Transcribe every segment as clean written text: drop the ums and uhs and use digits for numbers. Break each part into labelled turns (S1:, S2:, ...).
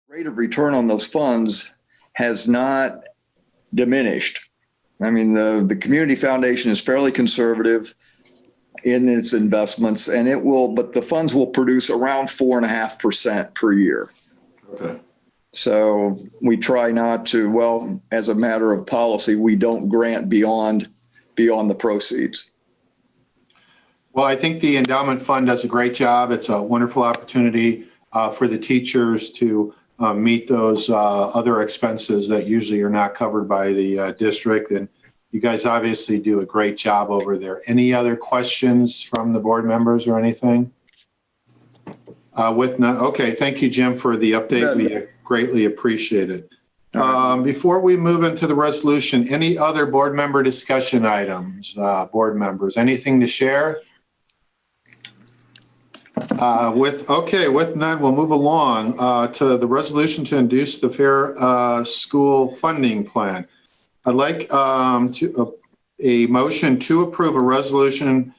S1: rate of return on those funds has not diminished. I mean, the community foundation is fairly conservative in its investments, and but the funds will produce around 4.5% per year.
S2: Okay.
S1: So we try not to, well, as a matter of policy, we don't grant beyond the proceeds.
S2: Well, I think the endowment fund does a great job. It's a wonderful opportunity for the teachers to meet those other expenses that usually are not covered by the district. And you guys obviously do a great job over there. Any other questions from the board members or anything? Okay, thank you, Jim, for the update. We greatly appreciate it. Before we move into the resolution, any other board member discussion items? Board members, anything to share? With none, we'll move along to the resolution to induce the fair school funding plan. I'd like a motion to approve a resolution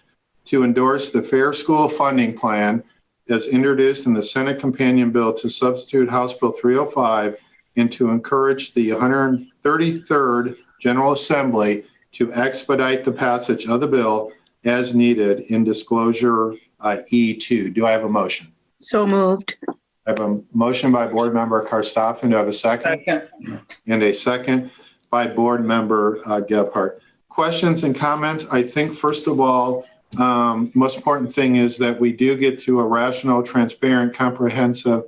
S2: to endorse the fair school funding plan as introduced in the Senate companion bill to substitute House Bill 305 and to encourage the 133rd General Assembly to expedite the passage of the bill as needed in disclosure E2. Do I have a motion?
S3: So moved.
S2: I have a motion by board member Karstoffen. Do I have a second?
S3: Second.
S2: And a second by board member Gebhardt. Questions and comments? I think, first of all, most important thing is that we do get to a rational, transparent, comprehensive,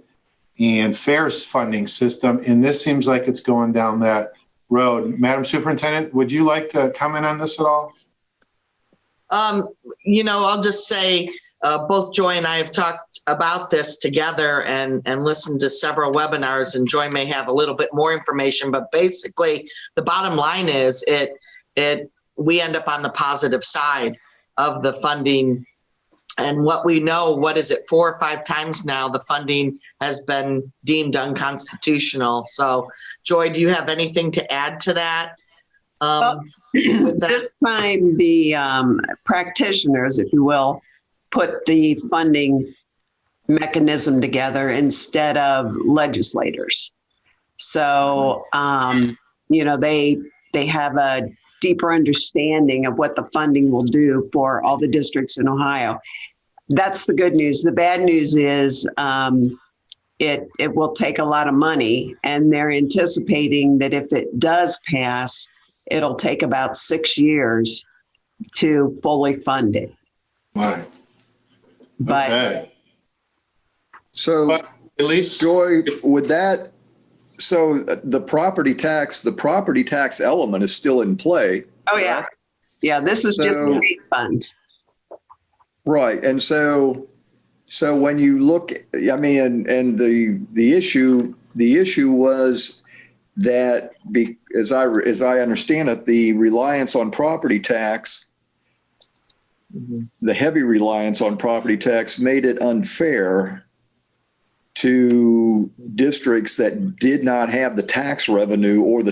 S2: and fair funding system. And this seems like it's going down that road. Madam Superintendent, would you like to comment on this at all?
S3: I'll just say both Joy and I have talked about this together and listened to several webinars, and Joy may have a little bit more information, but basically the bottom line is we end up on the positive side of the funding. And what we know, 4 or 5 times now, the funding has been deemed unconstitutional. So Joy, do you have anything to add to that?
S4: This time the practitioners, if you will, put the funding mechanism together instead of legislators. So, they have a deeper understanding of what the funding will do for all the districts in Ohio. That's the good news. The bad news is it will take a lot of money, and they're anticipating that if it does pass, it'll take about 6 years to fully fund it.
S2: Right.
S4: But
S2: Okay.
S1: So
S2: But at least,
S1: Joy, the property tax element is still in play.
S4: oh yeah, yeah. This is just
S1: So-
S4: state funds.
S1: Right. And so when you look, I mean, and the issue was that as I understand it, the reliance on property tax, the heavy reliance on property tax made it unfair to districts that did not have the tax revenue or the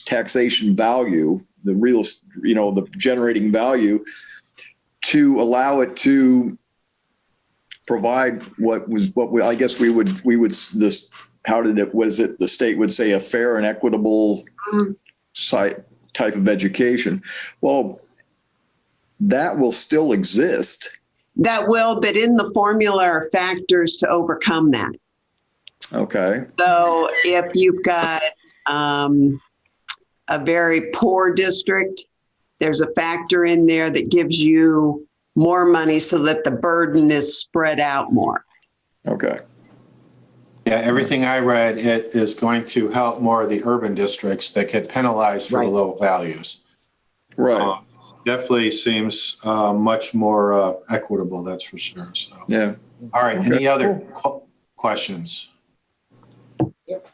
S1: taxation value, the generating value, to allow it to provide the state would say a fair and equitable type of education. Well, that will still exist.
S4: That will, but in the formula are factors to overcome that.
S1: Okay.
S4: So if you've got a very poor district, there's a factor in there that gives you more money so that the burden is spread out more.
S1: Okay.
S2: yeah, everything I read, it is going to help more of the urban districts that get penalized for the low values.
S1: Right.
S2: Definitely seems much more equitable, that's for sure. So,
S1: Yeah.
S2: all right.
S1: Okay,
S2: Any other questions?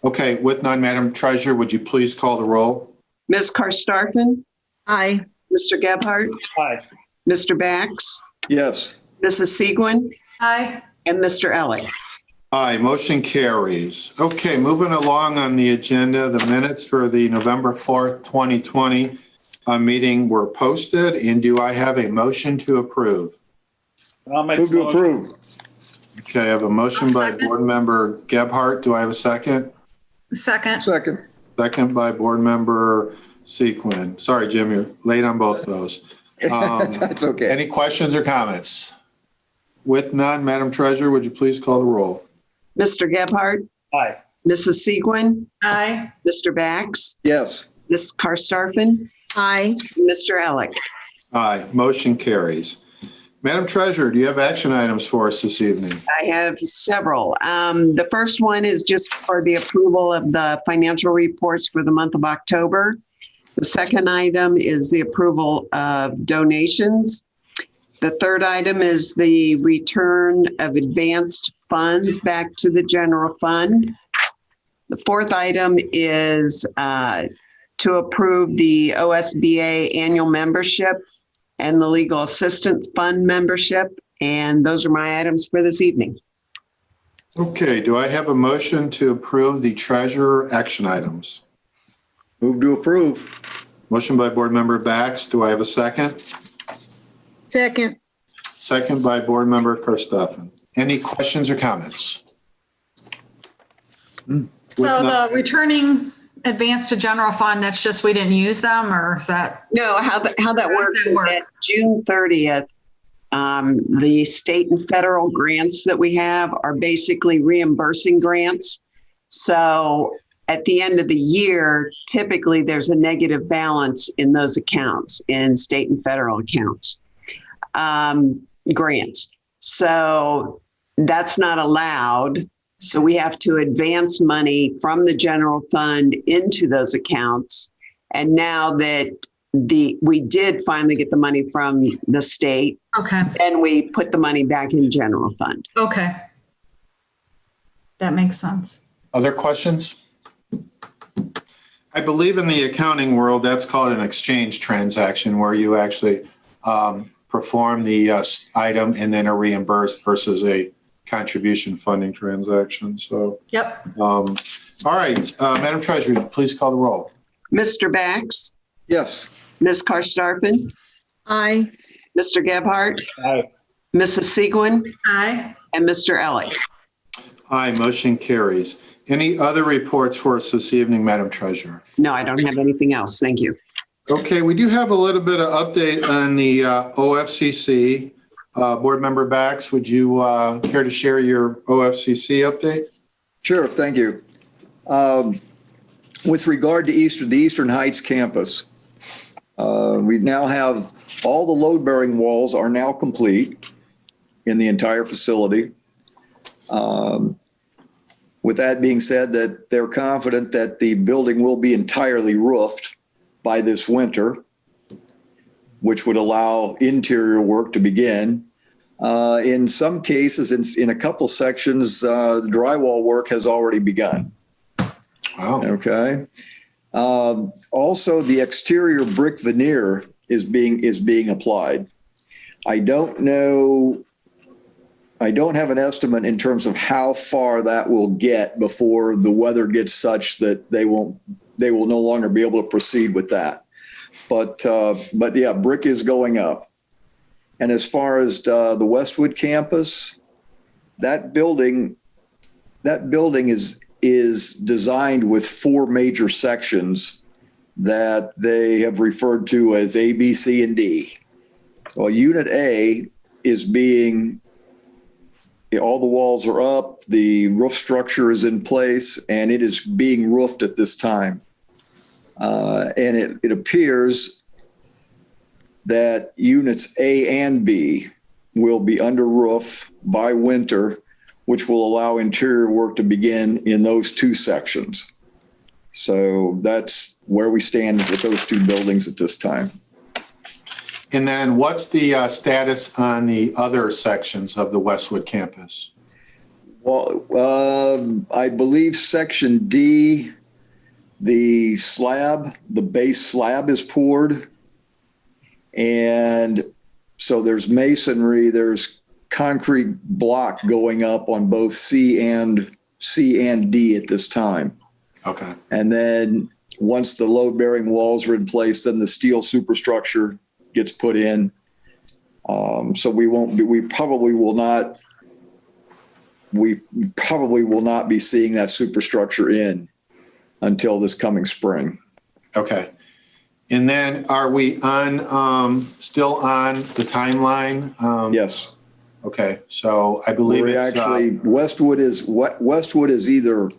S2: Okay. With none, Madam Treasurer, would you please call the roll?
S4: Ms. Karstoffen?
S3: Aye.
S4: Mr. Gebhardt?
S5: Aye.
S4: Mr. Bax?
S1: Yes.
S4: Mrs. Seguin?
S6: Aye.
S4: And Mr. Elliott?
S2: Aye, motion carries. Okay, moving along on the agenda, the minutes for the November 4th, 2020 meeting were posted. And do I have a motion to approve?
S5: I'll make
S1: Move
S5: the
S1: to
S5: motion.
S1: approve.
S2: Okay, I have a motion by Board Member Gebhardt. Do I have a second?
S5: Second.
S1: Second.
S2: Second by Board Member Sequin. Sorry, Jim, you're late on both those.
S1: That's okay.
S2: Any questions or comments? With none, Madam Treasurer, would you please call the roll?
S4: Mr. Gebhardt?
S6: Aye.
S4: Mrs. Segwin?
S5: Aye.
S4: Mr. Bax?
S1: Yes.
S4: Ms. Karstafen?
S3: Aye.
S4: Mr. Elick?
S2: Aye, motion carries. Madam Treasurer, do you have action items for us this evening?
S4: I have several. The first one is just for the approval of the financial reports for the month of October. The second item is the approval of donations. The third item is the return of advanced funds back to the general fund. The fourth item is to approve the OSBA annual membership and the legal assistance fund membership. And those are my items for this evening.
S2: Okay, do I have a motion to approve the treasurer action items?
S1: Move to approve.
S2: Motion by Board Member Bax. Do I have a second?
S3: Second.
S2: Second by Board Member Karstafen. Any questions or comments?
S5: So the returning advance to general fund, that's just we didn't use them, or is that?
S4: No, how that works
S5: that
S4: is
S5: work?
S4: that June 30th, the state and federal grants that we have are basically reimbursing grants. So at the end of the year, typically there's a negative balance in those accounts, in state and federal accounts, grants. So that's not allowed. So we have to advance money from the general fund into those accounts. And now that we did finally get the money from the state,
S5: Okay.
S4: then we put the money back in general fund.
S5: Okay. That makes sense.
S2: Other questions? I believe in the accounting world, that's called an exchange transaction where you actually perform the item and then are reimbursed versus a contribution funding transaction. So,
S5: Yep.
S2: all right, Madam Treasurer, please call the roll.
S4: Mr. Bax,
S1: Yes.
S4: Ms. Karstafen,
S3: Aye.
S4: Mr. Gebhardt,
S6: Aye.
S4: Mrs. Segwin,
S5: Aye.
S4: and Mr. Elick.
S2: Aye, motion carries. Any other reports for us this evening, Madam Treasurer?
S4: No, I don't have anything else. Thank you.
S2: Okay, we do have a little bit of update on the OFCC. Board Member Bax, would you care to share your OFCC update?
S1: Sure, thank you. With regard to the Eastern Heights campus, we now have all the load-bearing walls are now complete in the entire facility. With that being said, that they're confident that the building will be entirely roofed by this winter, which would allow interior work to begin. In some cases, in a couple sections, the drywall work has already begun.
S2: Wow.
S1: Okay. Also, the exterior brick veneer is being applied. I don't have an estimate in terms of how far that will get before the weather gets such that they will no longer be able to proceed with that. But yeah, brick is going up. And as far as the Westwood campus, that building is designed with four major sections that they have referred to as A, B, C, and D. Well, Unit A is all the walls are up, the roof structure is in place, and it is being roofed at this time. And it appears that units A and B will be under roof by winter, which will allow interior work to begin in those two sections. So that's where we stand with those two buildings at this time.
S2: And then what's the status on the other sections of the Westwood campus?
S1: Well, I believe section D, the base slab is poured. And so there's masonry, there's concrete block going up on both C and D at this time.
S2: Okay.
S1: And then once the load-bearing walls are in place, then the steel superstructure gets put in. So we probably will not we probably will not be seeing that superstructure in until this coming spring.
S2: Okay. And then are we on, still on the timeline?
S1: Yes.
S2: Okay, so I believe
S1: We're
S2: it's,
S1: actually, Westwood is either,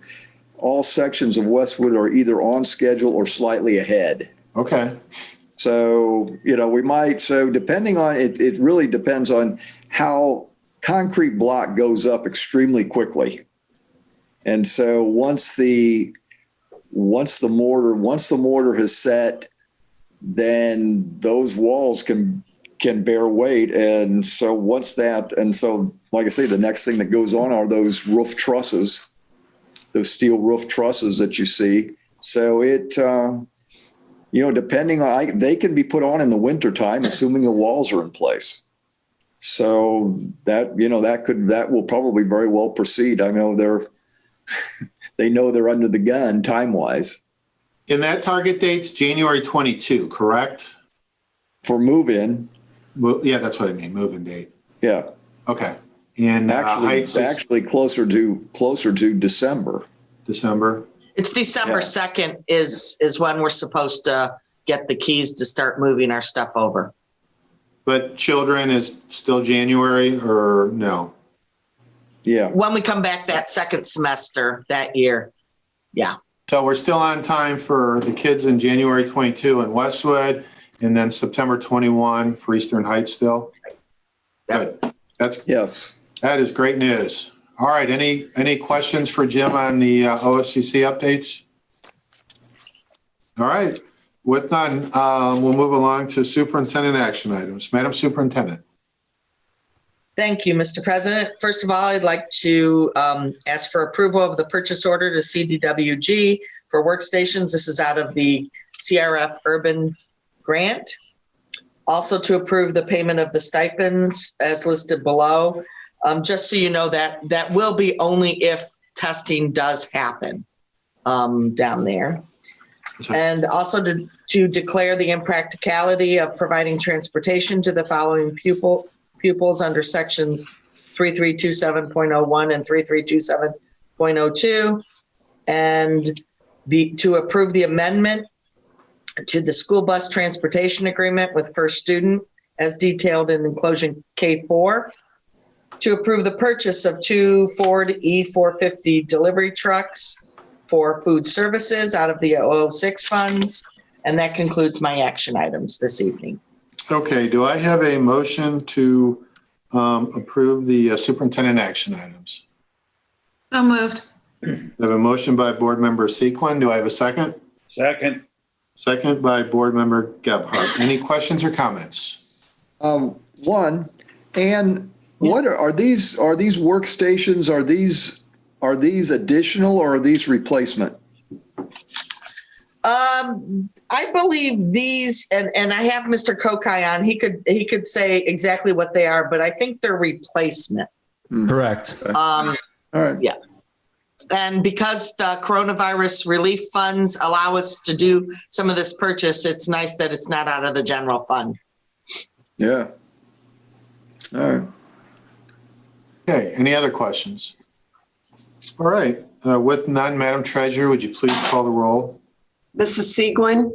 S1: all sections of Westwood are either on schedule or slightly ahead.
S2: okay,
S1: So, we might, so depending on, it really depends on how concrete block goes up extremely quickly. And so once the mortar has set, then those walls can bear weight. And so like I say, the next thing that goes on are those roof trusses, those steel roof trusses that you see. So it, depending on, they can be put on in the wintertime, assuming the walls are in place. So that will probably very well proceed. I know they know they're under the gun time wise.
S2: and that target date's January 22, correct?
S1: For move in.
S2: Well, yeah, that's what I mean, move-in date.
S1: Yeah.
S2: Okay, and Heights is
S1: Actually closer to December.
S2: December?
S3: It's December
S1: Yeah.
S3: 2nd is when we're supposed to get the keys to start moving our stuff over.
S2: But children is still January or no?
S1: Yeah.
S3: When we come back that second semester that year. Yeah.
S2: So we're still on time for the kids in January 22 in Westwood, and then September 21 for Eastern Heights still? Good.
S1: Yes.
S2: That is great news. All right, any questions for Jim on the OFCC updates? All right, with none, we'll move along to superintendent action items. Madam Superintendent.
S3: Thank you, Mr. President. First of all, I'd like to ask for approval of the purchase order to CDWG for workstations. This is out of the CRF Urban Grant. Also to approve the payment of the stipends as listed below. Just so you know, that will be only if testing does happen down there. And also to declare the impracticality of providing transportation to the following pupils under sections 3327.01 and 3327.02, and to approve the amendment to the school bus transportation agreement with First Student as detailed in enclosure K4, to approve the purchase of 2 Ford E450 delivery trucks for food services out of the 006 funds. And that concludes my action items this evening.
S2: Okay, do I have a motion to approve the superintendent action items?
S5: So moved.
S2: I have a motion by Board Member Sequin. Do I have a second?
S6: Second.
S2: Second by Board Member Gebhardt. Any questions or comments?
S1: One, and what are these workstations? Are these additional or are these replacement?
S3: I believe these, and I have Mr. Kokai on, he could say exactly what they are, but I think they're replacement.
S6: Correct.
S1: All right.
S3: Yeah. And because the coronavirus relief funds allow us to do some of this purchase, it's nice that it's not out of the general fund.
S1: Yeah. All right.
S2: Okay, any other questions? All right, with none, Madam Treasurer, would you please call the roll?
S4: Mrs. Segwin,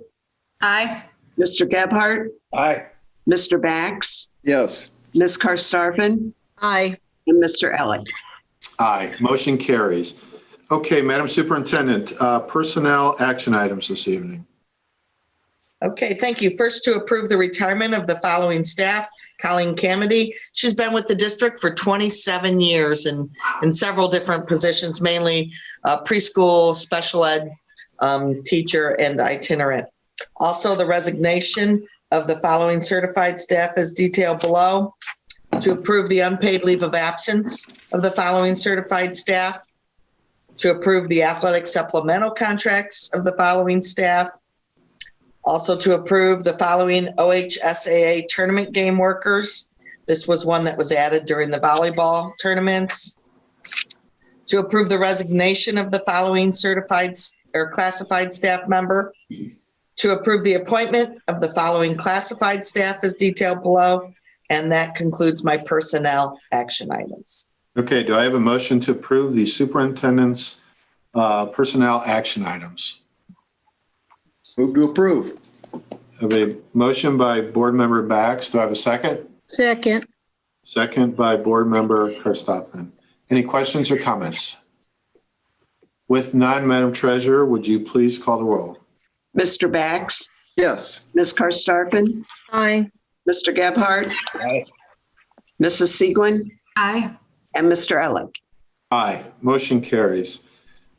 S5: Aye.
S4: Mr. Gebhardt,
S6: Aye.
S4: Mr. Bax,
S1: Yes.
S4: Ms. Karstafen,
S3: Aye.
S4: and Mr. Elick.
S2: Aye, motion carries. Okay, Madam Superintendent, personnel action items this evening.
S3: Okay, thank you. First, to approve the retirement of the following staff. Colleen Camady, she's been with the district for 27 years and in several different positions, mainly preschool, special ed teacher, and itinerant. Also, the resignation of the following certified staff as detailed below. To approve the unpaid leave of absence of the following certified staff. To approve the athletic supplemental contracts of the following staff. Also to approve the following OHSAA tournament game workers. This was one that was added during the volleyball tournaments. To approve the resignation of the following certified or classified staff member. To approve the appointment of the following classified staff as detailed below. And that concludes my personnel action items.
S2: Okay, do I have a motion to approve the superintendent's personnel action items?
S1: Move to approve.
S2: I have a motion by Board Member Bax. Do I have a second?
S7: Second.
S2: Second by Board Member Karstoffen. Any questions or comments? With none, Madam Treasurer, would you please call the roll?
S4: Mr. Bax,
S1: Yes.
S4: Ms. Karstafen,
S7: Aye.
S4: Mr. Gebhardt,
S6: Aye.
S4: Mrs. Segwin,
S5: Aye.
S4: and Mr. Elick.
S2: Aye, motion carries.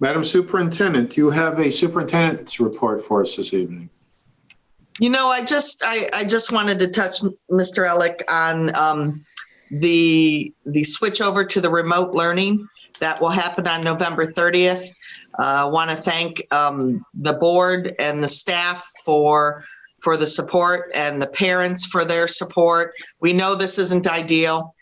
S2: Madam Superintendent, do you have a superintendent's report for us this evening?
S3: You know, I just wanted to touch Mr. Elick on the switch over to the remote learning that will happen on November 30th. I want to thank the board and the staff for the support and the parents for their support. We know this isn't ideal.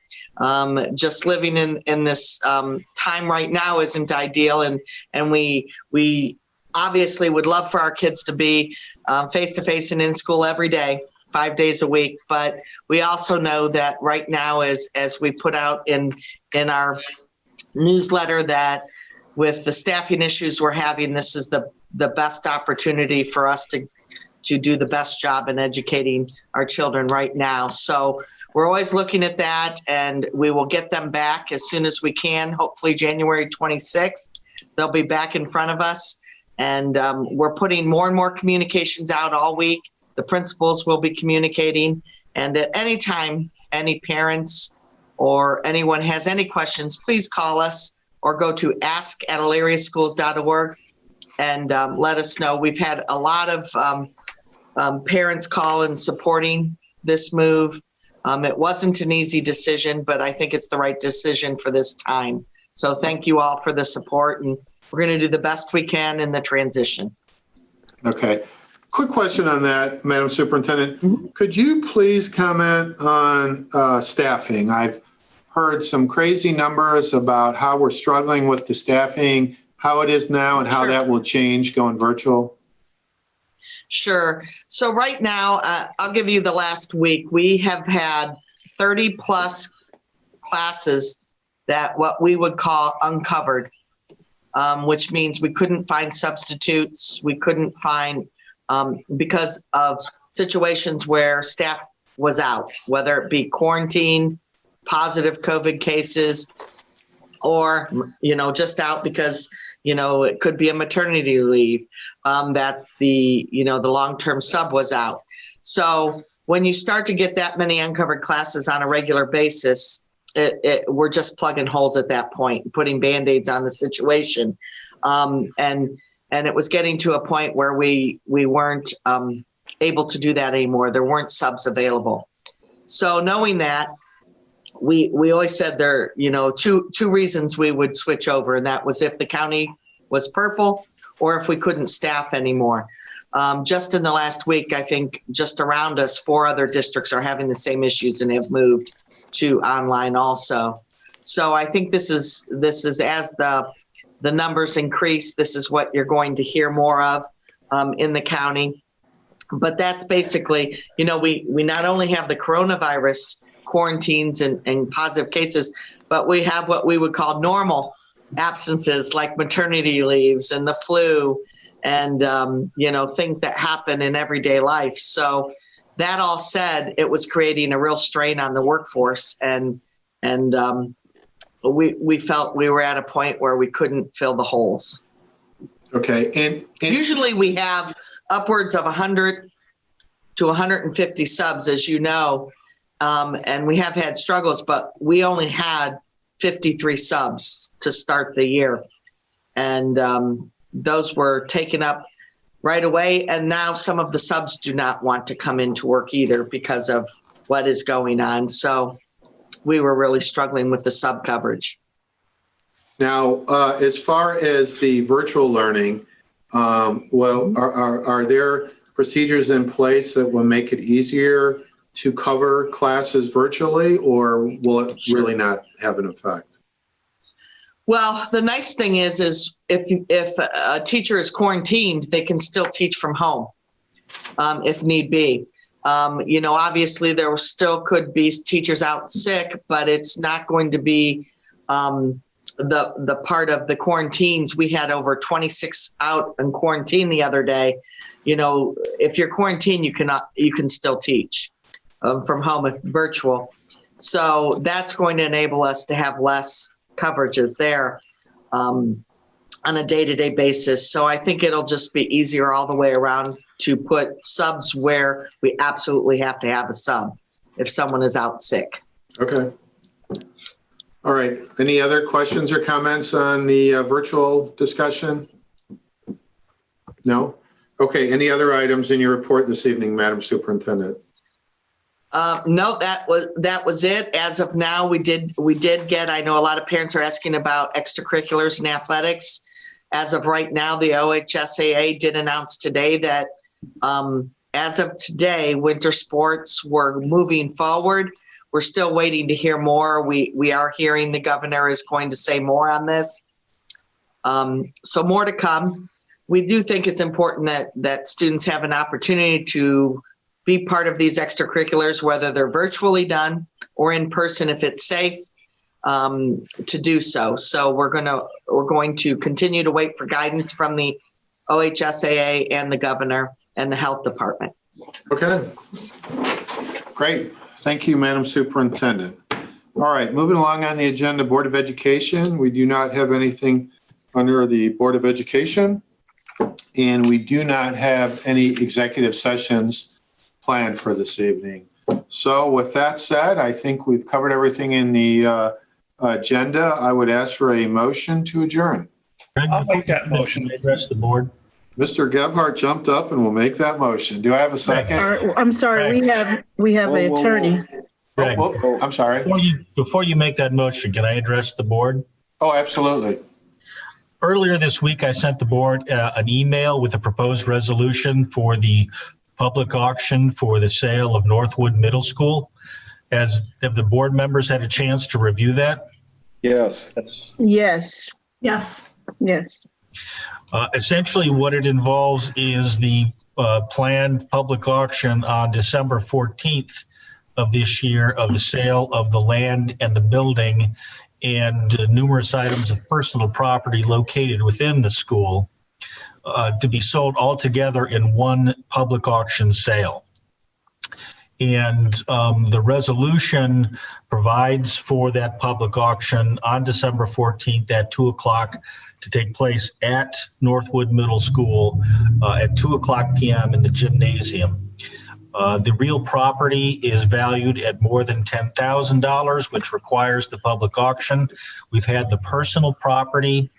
S3: Just living in this time right now isn't ideal, and we obviously would love for our kids to be face-to-face and in school every day, 5 days a week. But we also know that right now, as we put out in our newsletter, that with the staffing issues we're having, this is the best opportunity for us to do the best job in educating our children right now. So we're always looking at that, and we will get them back as soon as we can. Hopefully January 26th, they'll be back in front of us. And we're putting more and more communications out all week. The principals will be communicating. And at any time, any parents or anyone has any questions, please call us or go to ask@elyriaschools.org and let us know. We've had a lot of parents call and supporting this move. It wasn't an easy decision, but I think it's the right decision for this time. So thank you all for the support, and we're going to do the best we can in the transition.
S2: Okay. Quick question on that, Madam Superintendent. Could you please comment on staffing? I've heard some crazy numbers about how we're struggling with the staffing, how it is now, and how
S3: Sure.
S2: that will change going virtual.
S3: Sure. So right now, I'll give you the last week. We have had 30 plus classes that what we would call uncovered, which means we couldn't find substitutes. We couldn't find, because of situations where staff was out, whether it be quarantine, positive COVID cases, or, just out because, it could be a maternity leave, that the long-term sub was out. So when you start to get that many uncovered classes on a regular basis, we're just plugging holes at that point, putting Band-Aids on the situation. And it was getting to a point where we weren't able to do that anymore. There weren't subs available. So knowing that, we always said there, two reasons we would switch over, and that was if the county was purple or if we couldn't staff anymore. Just in the last week, I think just around us, 4 other districts are having the same issues and have moved to online also. So I think this is as the numbers increase, this is what you're going to hear more of in the county. But that's basically, we not only have the coronavirus quarantines and positive cases, but we have what we would call normal absences like maternity leaves and the flu and, things that happen in everyday life. So that all said, it was creating a real strain on the workforce, and we felt we were at a point where we couldn't fill the holes.
S2: Okay. And
S3: Usually we have upwards of 100 to 150 subs, as you know, and we have had struggles, but we only had 53 subs to start the year. And those were taken up right away. And now some of the subs do not want to come into work either because of what is going on. So we were really struggling with the sub coverage.
S2: now, as far as the virtual learning, are there procedures in place that will make it easier to cover classes virtually, or will it really not have an effect?
S3: Well, the nice thing is if a teacher is quarantined, they can still teach from home if need be. Obviously there still could be teachers out sick, but it's not going to be the part of the quarantines, we had over 26 out in quarantine the other day. You know, if you're quarantined, you can still teach from home if virtual. So that's going to enable us to have less coverages there on a day-to-day basis. So I think it'll just be easier all the way around to put subs where we absolutely have to have a sub if someone is out sick.
S2: Okay. All right. Any other questions or comments on the virtual discussion? No? Okay. Any other items in your report this evening, Madam Superintendent?
S3: No, that was it. As of now, we did get, I know a lot of parents are asking about extracurriculars and athletics. As of right now, the OHSAA did announce today that as of today, winter sports were moving forward. We're still waiting to hear more. We are hearing the governor is going to say more on this. So more to come. We do think it's important that students have an opportunity to be part of these extracurriculars, whether they're virtually done or in person if it's safe to do so. So we're going to continue to wait for guidance from the OHSAA and the governor and the health department.
S2: Okay. Great. Thank you, Madam Superintendent. All right, moving along on the agenda, Board of Education. We do not have anything under the Board of Education, and we do not have any executive sessions planned for this evening. So with that said, I think we've covered everything in the agenda. I would ask for a motion to adjourn.
S6: I'll make that motion to address the board.
S2: Mr. Gebhardt jumped up and will make that motion. Do I have a second?
S7: I'm sorry, we have an attorney.
S6: Greg,
S2: I'm sorry.
S6: Before you make that motion, can I address the board?
S2: Oh, absolutely.
S6: Earlier this week, I sent the board an email with a proposed resolution for the public auction for the sale of Northwood Middle School. Have the board members had a chance to review that?
S1: Yes.
S7: Yes,
S5: Yes.
S7: yes.
S6: Essentially, what it involves is the planned public auction on December 14th of this year of the sale of the land and the building and numerous items of personal property located within the school to be sold all together in one public auction sale. And the resolution provides for that public auction on December 14th at 2 o'clock to take place at Northwood Middle School at 2 o'clock p.m. in the gymnasium. The real property is valued at more than $10,000, which requires the public auction. We've had the personal property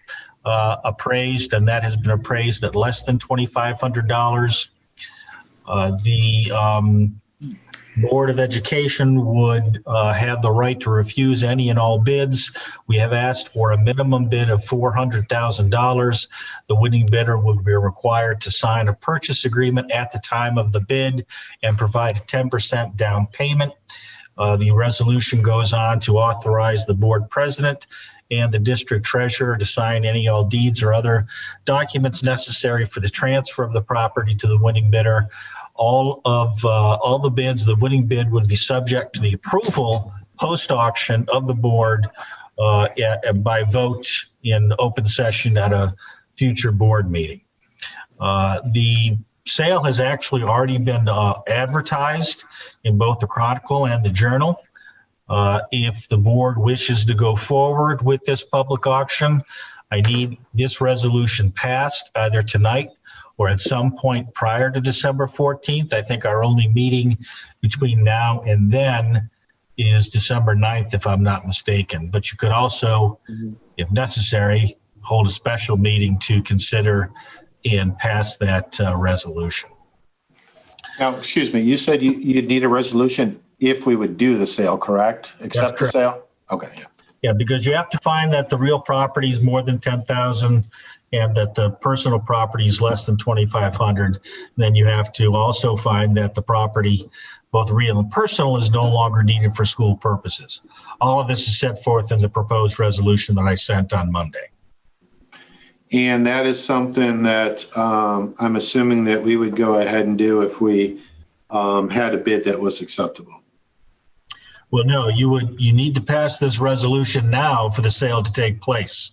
S6: appraised, and that has been appraised at less than $2,500. The Board of Education would have the right to refuse any and all bids. We have asked for a minimum bid of $400,000. The winning bidder would be required to sign a purchase agreement at the time of the bid and provide a 10% down payment. The resolution goes on to authorize the board president and the district treasurer to sign any all deeds or other documents necessary for the transfer of the property to the winning bidder. All the bids, the winning bid would be subject to the approval post-auction of the board by vote in open session at a future board meeting. The sale has actually already been advertised in both the Chronicle and the Journal. If the board wishes to go forward with this public auction, I need this resolution passed either tonight or at some point prior to December 14th. I think our only meeting between now and then is December 9th, if I'm not mistaken. But you could also, if necessary, hold a special meeting to consider and pass that resolution.
S2: Now, excuse me, you said you'd need a resolution if we would do the sale, correct? Accept the sale? Okay, yeah.
S6: Yeah, because you have to find that the real property is more than 10,000 and that the personal property is less than 2,500. Then you have to also find that the property, both real and personal, is no longer needed for school purposes. All of this is set forth in the proposed resolution that I sent on Monday.
S2: And that is something that I'm assuming that we would go ahead and do if we had a bid that was acceptable.
S6: Well, no, you need to pass this resolution now for the sale to take place.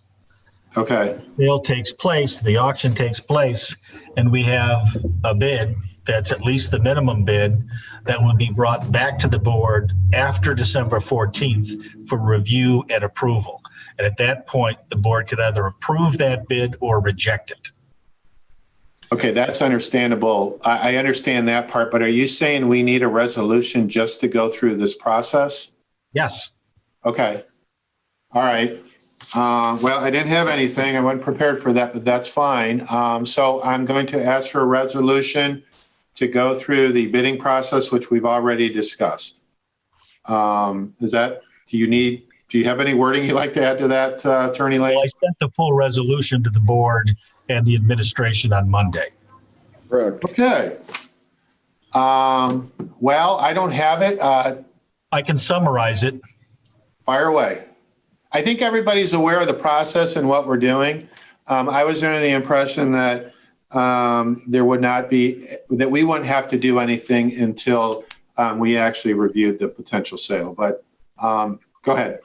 S2: Okay,
S6: Sale takes place, the auction takes place, and we have a bid that's at least the minimum bid that would be brought back to the board after December 14th for review and approval. And at that point, the board could either approve that bid or reject it.
S2: okay, that's understandable. I understand that part, but are you saying we need a resolution just to go through this process?
S6: Yes.
S2: Okay. All right. Well, I didn't have anything. I wasn't prepared for that, but that's fine. So I'm going to ask for a resolution to go through the bidding process, which we've already discussed. Do you have any wording you'd like to add to that, Attorney Lane?
S6: Well, I sent the full resolution to the board and the administration on Monday.
S1: Correct.
S2: Okay. Well, I don't have it.
S6: I can summarize it.
S2: Fire away. I think everybody's aware of the process and what we're doing. I was under the impression that we wouldn't have to do anything until we actually reviewed the potential sale. But go ahead.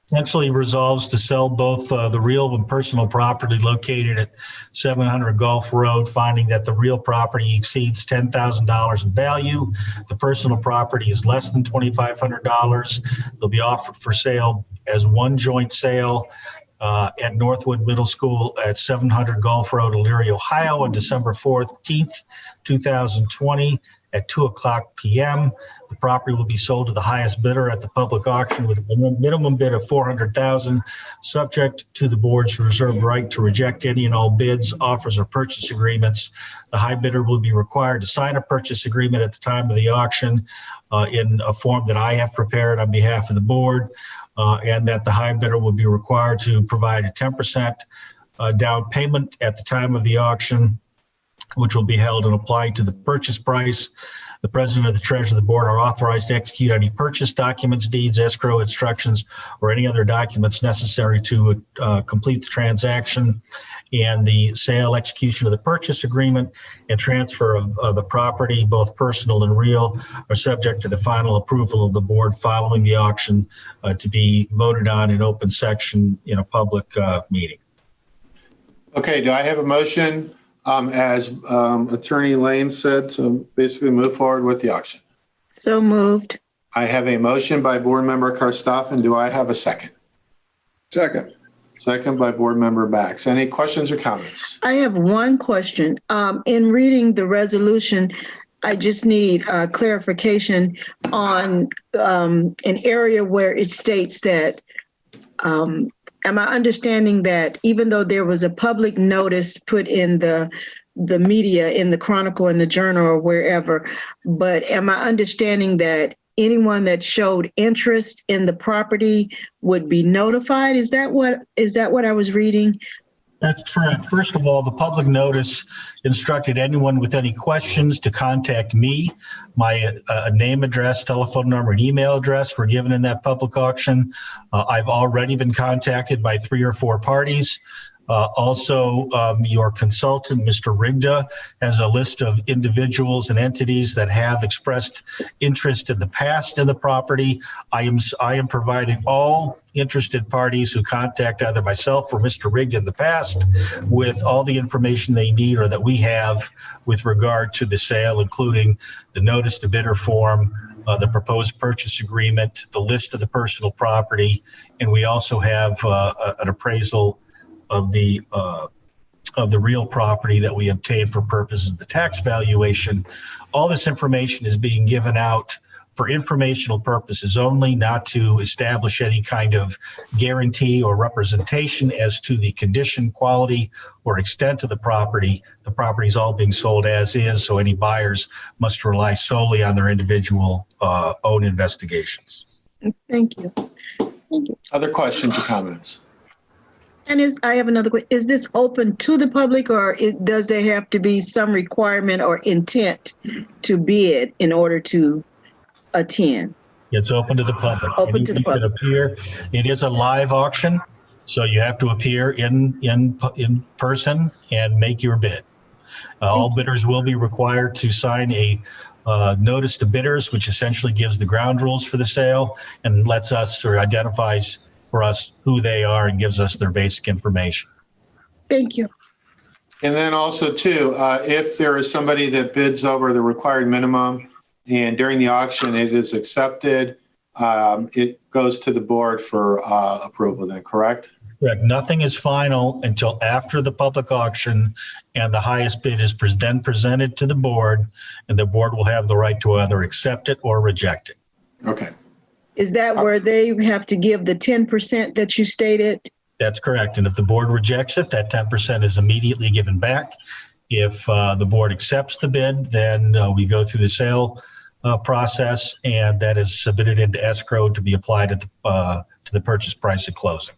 S6: Essentially resolves to sell both the real and personal property located at 700 Gulf Road, finding that the real property exceeds $10,000 in value. The personal property is less than $2,500. They'll be offered for sale as one joint sale at Northwood Middle School at 700 Gulf Road, Elyria, Ohio on December 14th, 2020 at 2:00 p.m. The property will be sold to the highest bidder at the public auction with a minimum bid of $400,000, subject to the board's reserved right to reject any and all bids, offers, or purchase agreements. The high bidder will be required to sign a purchase agreement at the time of the auction in a form that I have prepared on behalf of the board, and that the high bidder will be required to provide a 10% down payment at the time of the auction, which will be held and applied to the purchase price. The president or the treasurer of the board are authorized to execute any purchase documents, deeds, escrow instructions, or any other documents necessary to complete the transaction. And the sale, execution of the purchase agreement, and transfer of the property, both personal and real, are subject to the final approval of the board following the auction to be voted on in open section in a public meeting.
S2: Okay, do I have a motion? As Attorney Lane said, to basically move forward with the auction.
S7: So moved.
S2: I have a motion by Board Member Karstoffen. Do I have a second?
S1: Second.
S2: Second by Board Member Bax. Any questions or comments?
S7: I have one question. In reading the resolution, I just need clarification on an area where it states that, am I understanding that even though there was a public notice put in the media, in the Chronicle, in the Journal, or wherever, but am I understanding that anyone that showed interest in the property would be notified? Is that what I was reading?
S6: That's correct. First of all, the public notice instructed anyone with any questions to contact me. My name, address, telephone number, and email address were given in that public auction. I've already been contacted by 3 or 4 parties. Also, your consultant, Mr. Rigda, has a list of individuals and entities that have expressed interest in the past in the property. I am providing all interested parties who contact either myself or Mr. Rigda in the past with all the information they need or that we have with regard to the sale, including the notice to bidder form, the proposed purchase agreement, the list of the personal property, and we also have an appraisal of the real property that we obtained for purposes of the tax valuation. All this information is being given out for informational purposes only, not to establish any kind of guarantee or representation as to the condition, quality, or extent of the property. The property is all being sold as is, so any buyers must rely solely on their individual own investigations.
S7: Thank you. Thank you.
S2: Other questions or comments?
S7: And I have another question. Is this open to the public, or does there have to be some requirement or intent to bid in order to attend?
S6: It's open to the public.
S7: Open to the public.
S6: Anyone can appear. It is a live auction, so you have to appear in person and make your bid. All bidders will be required to sign a notice to bidders, which essentially gives the ground rules for the sale and lets us or identifies for us who they are and gives us their basic information.
S7: Thank you.
S2: And then also too, if there is somebody that bids over the required minimum and during the auction it is accepted, it goes to the board for approval then, correct?
S6: Correct. Nothing is final until after the public auction and the highest bid is then presented to the board, and the board will have the right to either accept it or reject it.
S2: Okay.
S7: Is that where they have to give the 10% that you stated?
S6: That's correct. And if the board rejects it, that 10% is immediately given back. If the board accepts the bid, then we go through the sale process, and that is submitted into escrow to be applied to the purchase price at closing.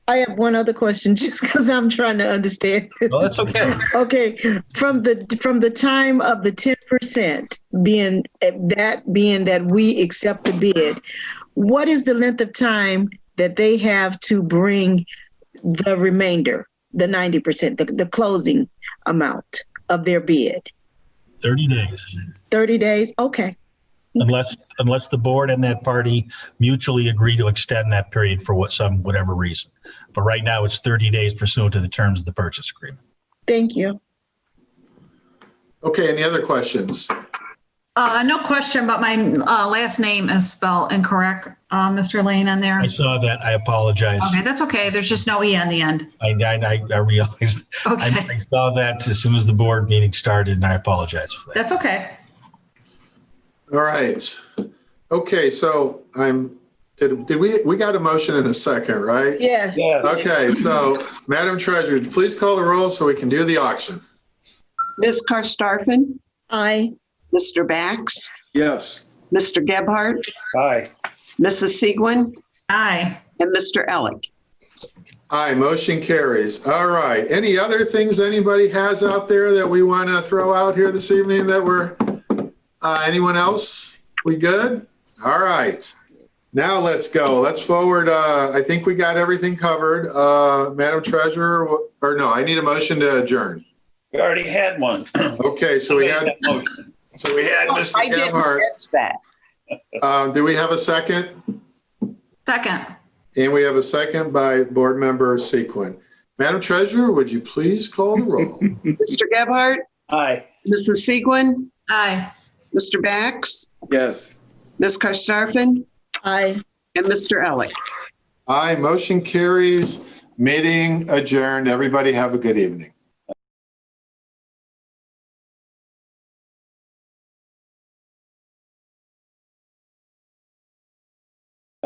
S7: I have one other question, just because I'm trying to understand.
S6: Well, that's okay.
S7: Okay, from the time of the 10% being that we accept the bid, what is the length of time that they have to bring the remainder, the 90%, the closing amount of their bid?
S6: 30 days.
S7: 30 days? Okay.
S6: Unless the board and that party mutually agree to extend that period for whatever reason. But right now it's 30 days pursuant to the terms of the purchase agreement.
S7: Thank you.
S2: Okay, any other questions?
S5: No question, but my last name is spelled incorrect, Mr. Lane, on there.
S6: I saw that. I apologize.
S5: Okay, that's okay. There's just no E on the end.
S6: I realized.
S5: Okay.
S6: I saw that as soon as the board meeting started, and I apologize for that.
S5: That's okay.
S2: All right. Okay, so we got a motion in a second, right?
S7: Yes.
S2: Okay, so Madam Treasurer, please call the roll so we can do the auction.
S4: Ms. Karstafen,
S7: Aye.
S4: Mr. Bax,
S1: Yes.
S4: Mr. Gebhardt,
S8: Aye.
S4: Mrs. Segwin,
S5: Aye.
S4: and Mr. Elick.
S2: Aye, motion carries. All right. Any other things anybody has out there that we want to throw out here this evening that we're, anyone else? We good? All right. Now let's go. Let's forward. I think we got everything covered. Madam Treasurer, or no, I need a motion to adjourn.
S8: We already had one.
S2: Okay, so we had
S8: Motion.
S2: Mr.
S4: I didn't
S2: Gebhardt.
S4: catch that.
S2: Do we have a second?
S5: Second.
S2: And we have a second by Board Member Sequin. Madam Treasurer, would you please call the roll?
S4: Mr. Gebhardt,
S8: Aye.
S4: Mrs. Segwin,
S5: Aye.
S4: Mr. Bax,
S1: Yes.
S4: Ms. Karstafen,
S7: Aye.
S4: and Mr. Elick.
S2: Aye, motion carries. Meeting adjourned. Everybody have a good evening.